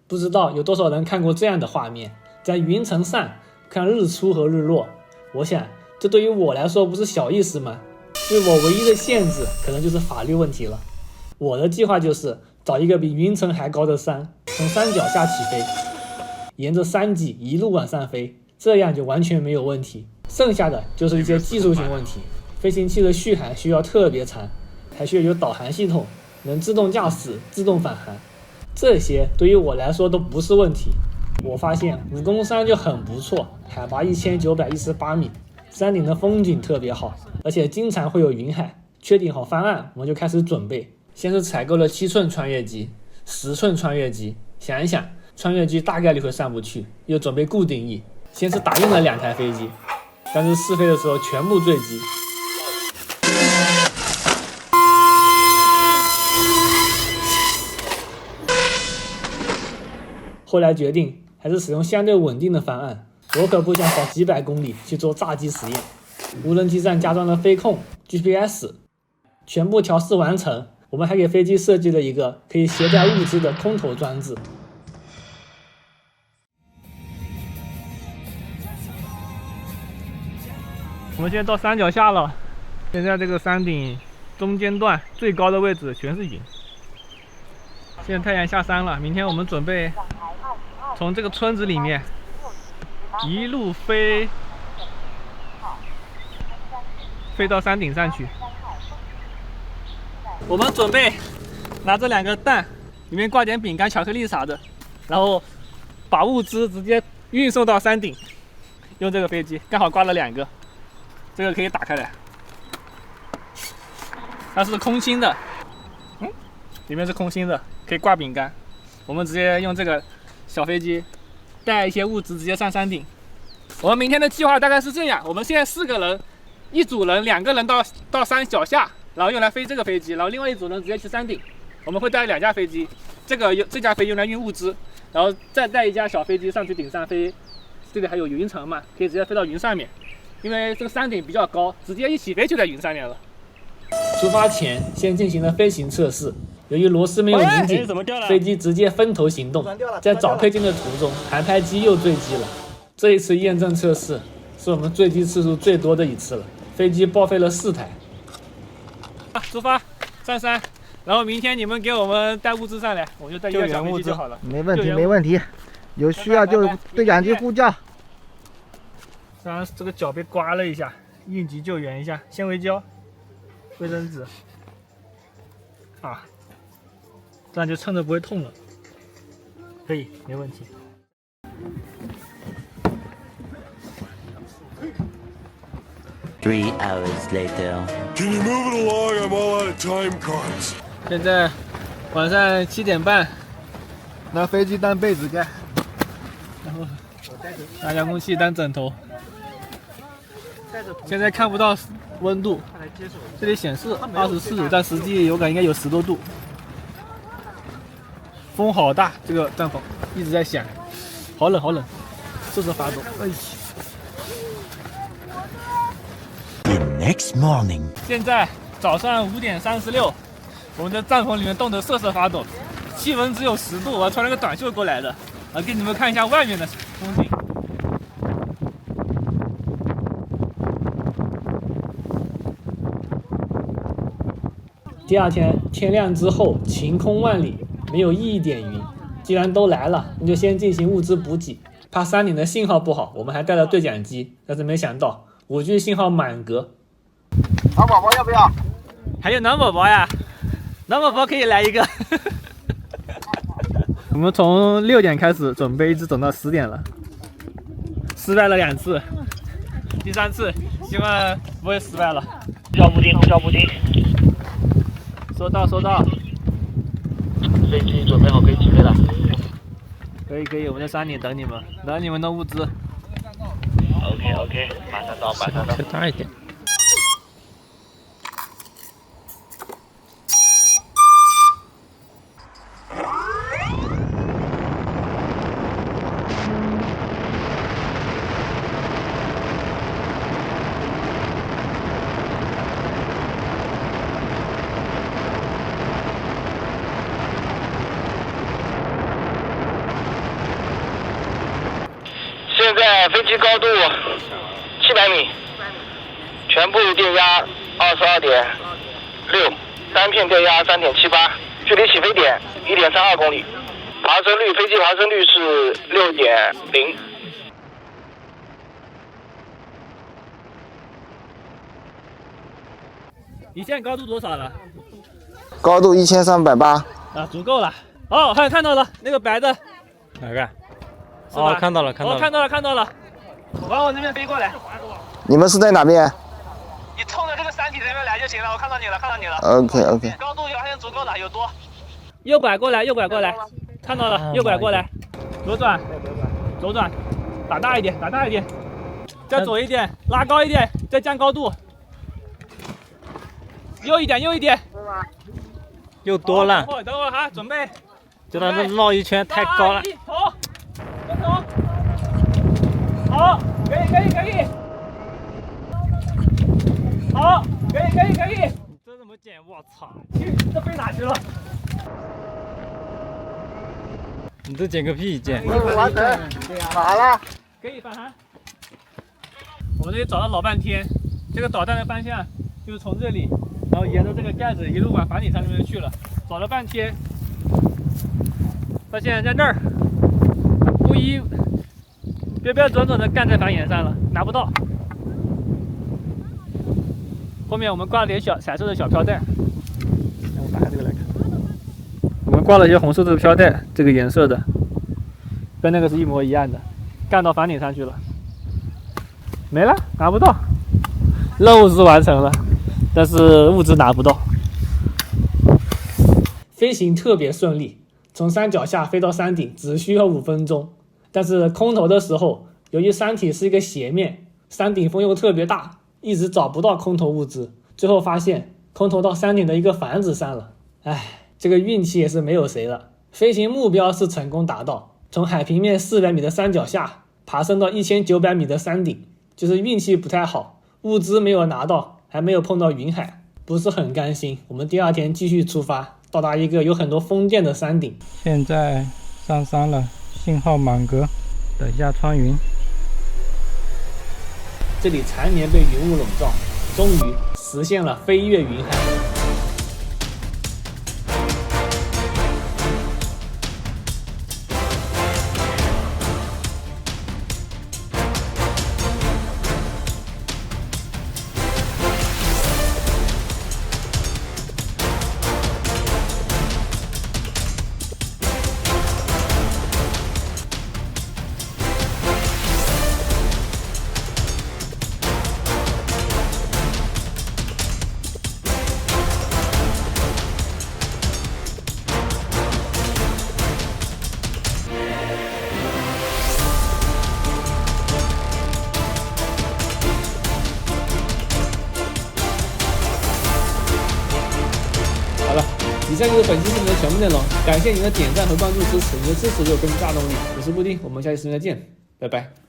不知道有多少人看过这样的画面，在云层上看日出和日落。我想，这对于我来说不是小意思吗？对我唯一的限制可能就是法律问题了。我的计划就是找一个比云层还高的山，从山脚下起飞，沿着山脊一路往上飞，这样就完全没有问题。剩下的就是一些技术性问题，飞行器的续航需要特别长，还需要有导航系统，能自动驾驶、自动返航，这些对于我来说都不是问题。我发现武功山就很不错，海拔1918米，山顶的风景特别好，而且经常会有云海。确定好方案，我们就开始准备。先是采购了7寸穿越机、10寸穿越机，想一想，穿越机大概率会上不去，又准备固定翼。先是打印了2台飞机，但是试飞的时候全部坠机。后来决定还是使用相对稳定的方案，我可不想跑几百公里去做炸机实验。无人机上加装了飞控、GPS， 全部调试完成。我们还给飞机设计了一个可以携带物资的空投装置。我们现在到山脚下了，现在这个山顶中间段最高的位置全是云。现在太阳下山了，明天我们准备从这个村子里面一路飞到山顶上去。我们准备拿这2个蛋，里面挂点饼干、巧克力啥的，然后把物资直接运送到山顶。用这个飞机刚好挂了2个，这个可以打开来，它是空心的，里面是空心的，可以挂饼干。我们直接用这个小飞机带一些物资直接上山顶。我们明天的计划大概是这样：我们现在4个人，一组人2个人到山脚下，然后用来飞这个飞机，然后另外一组人直接去山顶。我们会带2架飞机，这架飞机用来运物资，然后再带一架小飞机上去顶上飞。这里还有云层嘛，可以直接飞到云上面，因为这个山顶比较高，直接一起飞就在云上面了。出发前先进行了飞行测试，由于螺丝没有拧紧，飞机直接分头行动。在找配件的途中，航拍机又坠机了。这一次验证测试是我们坠机次数最多的一次了，飞机报废了4台。出发上山，然后明天你们给我们带物资上来，我就带一架小飞机就好了。没问题，没问题。有需要就对讲机呼叫。虽然这个脚被刮了一下，应急救援一下，纤维胶、卫生纸啊，这样就撑着不会痛了。可以，没问题。3 hours later. Can you move it along? I'm all out of time cards. 现在晚上7点半，拿飞机当被子盖，然后拿遥控器当枕头。现在看不到温度，这里显示24度，但实际有感应该有10多度。风好大，这个帐篷一直在响，好冷好冷，瑟瑟发抖。The next morning. 现在早上5点36，我们的帐篷里面冻得瑟瑟发抖，气温只有10度，我还穿了个短袖过来的。给你们看一下外面的风景。第2天天亮之后，晴空万里，没有一点云。既然都来了，那就先进行物资补给。怕山顶的信号不好，我们还带了对讲机，但是没想到5G 信号满格。小宝宝要不要？还有暖宝宝呀，暖宝宝可以来一个。我们从6点开始准备，一直整到10点了，失败了2次，第3次希望不会失败了。要布丁，要布丁。收到，收到。飞机准备好可以起飞了。可以可以，我们在山顶等你们，等你们的物资。OK， 马上到，马上到。大一点。在飞机高度700米，全部电压22.6，单片电压3.78，距离起飞点1.32公里，飞机爬升率是6.0。你现在高度多少了？高度1380。啊，足够了。哦，还有看到了那个白的，哪个？是吧？看到了，看到了。往我这边飞过来。你们是在哪边你冲着这个山体这边来就行了，我看到你了。 ？OK。高度好像足够了，有多。右拐过来，看到了，右拐过来，左转，打大一点，再左一点，拉高一点，再降高度，右一点，又多了，等会儿哈，准备，就让它绕一圈太高了。头，好，可以，好，可以，这怎么剪？我操！这飞哪去了？你这剪个屁剪！完成，好了。可以返航。我们这里找了老半天，这个导弹的方向就是从这里，然后沿着这个盖子一路往反艇上那边去了，找了半天，发现在那儿，故意标准的干在反艇上了，拿不到。后面我们挂了点彩色的小飘带，我打开这个来看，我们挂了一些红色的飘带，这个颜色的，跟那个是一模一样的，干到反艇上去了，没了，拿不到，任务是完成了，但是物资拿不到。飞行特别顺利，从山脚下飞到山顶只需要5分钟，但是空投的时候，由于山体是一个斜面，山顶风又特别大，一直找不到空投物资，最后发现空投到山顶的一个房子上了。唉，这个运气也是没有谁了。飞行目标是成功达到，从海平面400米的山脚下爬升到1900米的山顶，就是运气不太好，物资没有拿到，还没有碰到云海，不是很甘心。我们第2天继续出发，到达一个有很多风电的山顶。现在上山了，信号满格，等下穿云。这里常年被云雾笼罩，终于实现了飞越云海。以上就是本期视频的全部内容，感谢您的点赞和关注支持，您的支持对我更大动力。我是布丁，我们下期视频再见，拜拜。